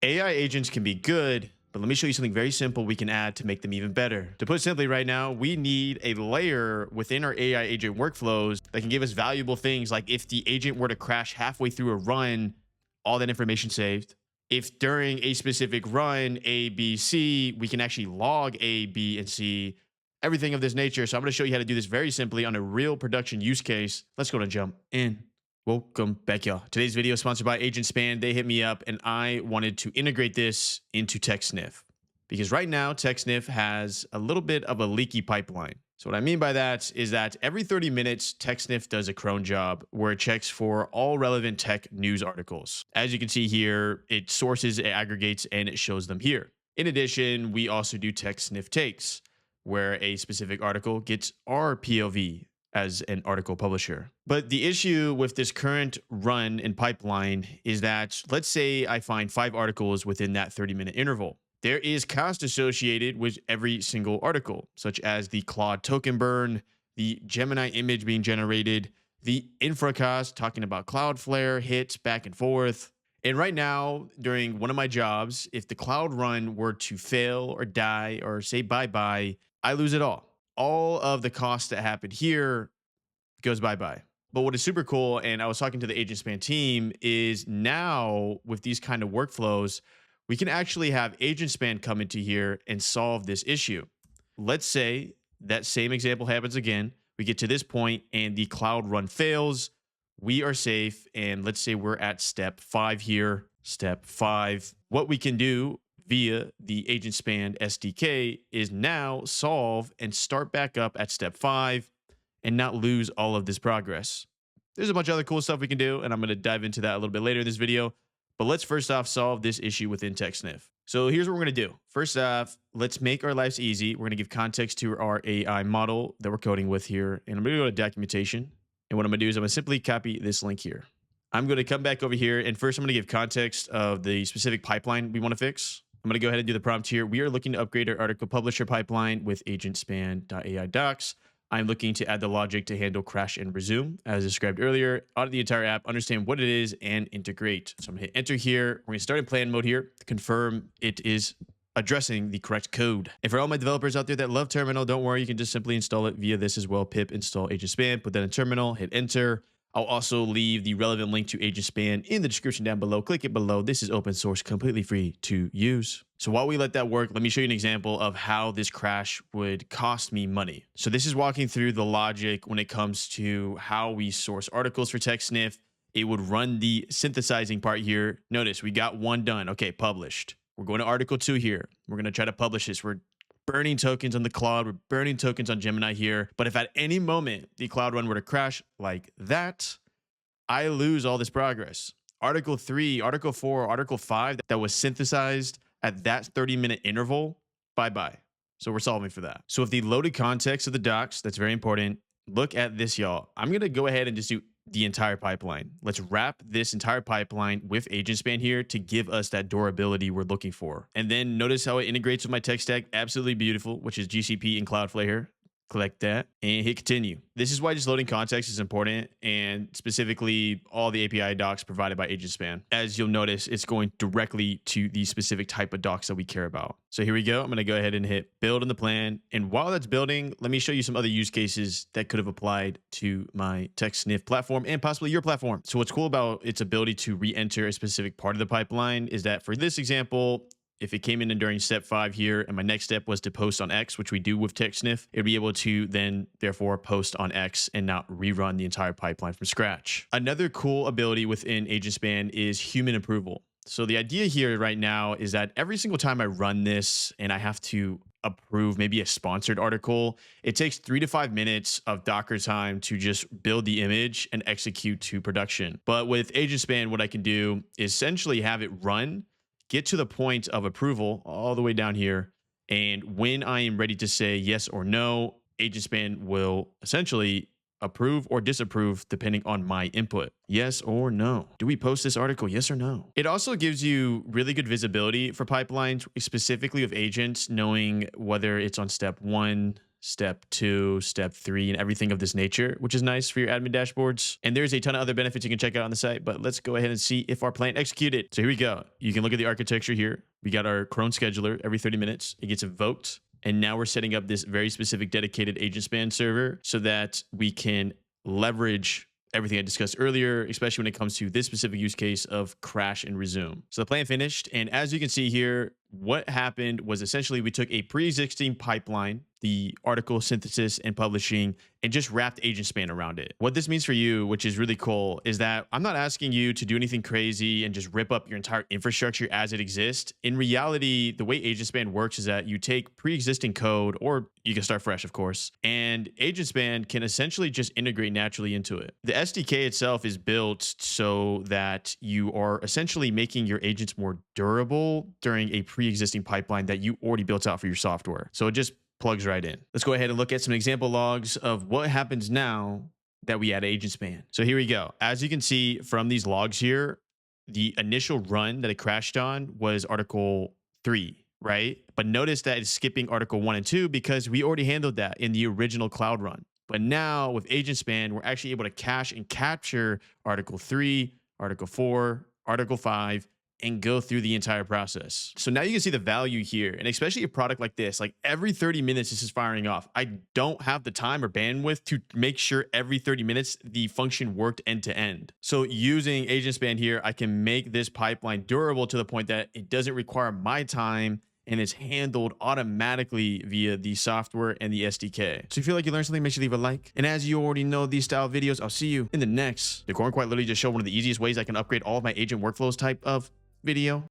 AI agents can be good, but let me show you something very simple we can add to make them even better. To put it simply right now, we need a layer within our AI agent workflows that can give us valuable things like if the agent were to crash halfway through a run, all that information saved. If during a specific run, A, B, C, we can actually log A, B, and C, everything of this nature. So I'm going to show you how to do this very simply on a real production use case. Let's go and jump in. Welcome back, y'all. Today's video is sponsored by Agentspan. They hit me up and I wanted to integrate this into TechSniff because right now TechSniff has a little bit of a leaky pipeline. So what I mean by that is that every 30 minutes, TechSniff does a cron job where it checks for all relevant tech news articles. As you can see here, it sources, it aggregates, and it shows them here. In addition, we also do TechSniff takes, where a specific article gets our POV as an article publisher. But the issue with this current run and pipeline is that, let's say I find 5 articles within that 30-minute interval. There is cost associated with every single article, such as the Claude token burn, the Gemini image being generated, the infra cost, talking about Cloudflare, hits back and forth. And right now, during one of my jobs, if the cloud run were to fail or die or say bye-bye, I lose it all. All of the costs that happened here goes bye-bye. But what is super cool, and I was talking to the Agentspan team, is now with these kind of workflows, we can actually have Agentspan come into here and solve this issue. Let's say that same example happens again. We get to this point and the cloud run fails. We are safe. And let's say we're at step 5 here. Step 5. What we can do via the Agentspan SDK is now solve and start back up at step 5 and not lose all of this progress. There's a bunch of other cool stuff we can do, and I'm going to dive into that a little bit later in this video. But let's first off solve this issue within TechSniff. So here's what we're going to do. First off, let's make our lives easy. We're going to give context to our AI model that we're coding with here. And I'm going to go to documentation. And what I'm going to do is I'm going to simply copy this link here. I'm going to come back over here. And first, I'm going to give context of the specific pipeline we want to fix. I'm going to go ahead and do the prompt here. We are looking to upgrade our article publisher pipeline with Agentspan.ai Docs. I'm looking to add the logic to handle crash and resume as described earlier, audit the entire app, understand what it is, and integrate. So I'm gonna hit enter here. We're gonna start in plan mode here to confirm it is addressing the correct code. And for all my developers out there that love terminal, don't worry, you can just simply install it via this as well. Pip install Agentspan, put that in terminal, hit enter. I'll also leave the relevant link to Agentspan in the description down below. Click it below. This is open source, completely free to use. So while we let that work, let me show you an example of how this crash would cost me money. So this is walking through the logic when it comes to how we source articles for TechSniff. It would run the synthesizing part here. Notice we got one done. Okay, published. We're going to article 2 here. We're going to try to publish this. We're burning tokens on the cloud. We're burning tokens on Gemini here. But if at any moment the cloud run were to crash like that, I lose all this progress. Article 3, Article 4, Article 5 that was synthesized at that 30-minute interval, bye-bye. So we're solving for that. So with the loaded context of the docs, that's very important. Look at this, y'all. I'm going to go ahead and just do the entire pipeline. Let's wrap this entire pipeline with Agentspan here to give us that durability we're looking for. And then notice how it integrates with my tech stack. Absolutely beautiful, which is GCP and Cloudflare here. Click that and hit continue. This is why just loading context is important, and specifically all the API docs provided by Agentspan. As you'll notice, it's going directly to the specific type of docs that we care about. So here we go. I'm going to go ahead and hit build in the plan. And while that's building, let me show you some other use cases that could have applied to my TechSniff platform and possibly your platform. So what's cool about its ability to re-enter a specific part of the pipeline is that for this example, if it came in during step 5 here and my next step was to post on X, which we do with TechSniff, it'd be able to then therefore post on X and not rerun the entire pipeline from scratch. Another cool ability within Agentspan is human approval. So the idea here right now is that every single time I run this and I have to approve maybe a sponsored article, it takes 3 to 5 minutes of Docker time to just build the image and execute to production. But with Agentspan, what I can do is essentially have it run, get to the point of approval all the way down here. And when I am ready to say yes or no, Agentspan will essentially approve or disapprove depending on my input. Yes or no. Do we post this article? Yes or no? It also gives you really good visibility for pipelines, specifically with agents, knowing whether it's on step 1, step 2, step 3, and everything of this nature, which is nice for your admin dashboards. And there's a ton of other benefits you can check out on the site, but let's go ahead and see if our plan executed. So here we go. You can look at the architecture here. We got our cron scheduler every 30 minutes. It gets invoked. And now we're setting up this very specific dedicated Agentspan server so that we can leverage everything I discussed earlier, especially when it comes to this specific use case of crash and resume. So the plan finished. And as you can see here, what happened was essentially we took a pre-existing pipeline, the article synthesis and publishing, and just wrapped Agentspan around it. What this means for you, which is really cool, is that I'm not asking you to do anything crazy and just rip up your entire infrastructure as it exists. In reality, the way Agentspan works is that you take pre-existing code, or you can start fresh, of course, and Agentspan can essentially just integrate naturally into it. The SDK itself is built so that you are essentially making your agents more durable during a pre-existing pipeline that you already built out for your software. So it just plugs right in. Let's go ahead and look at some example logs of what happens now that we add Agentspan. So here we go. As you can see from these logs here, the initial run that it crashed on was article 3, right? But notice that it's skipping article 1 and 2 because we already handled that in the original cloud run. But now with Agentspan, we're actually able to cache and capture article 3, article 4, article 5, and go through the entire process. So now you can see the value here, and especially a product like this, like every 30 minutes this is firing off. I don't have the time or bandwidth to make sure every 30 minutes the function worked end to end. So using Agentspan here, I can make this pipeline durable to the point that it doesn't require my time and it's handled automatically via the software and the SDK. So if you feel like you learned something, make sure you leave a like. And as you already know these style videos, I'll see you in the next. The Corn quite literally just showed one of the easiest ways I can upgrade all of my agent workflows type of video.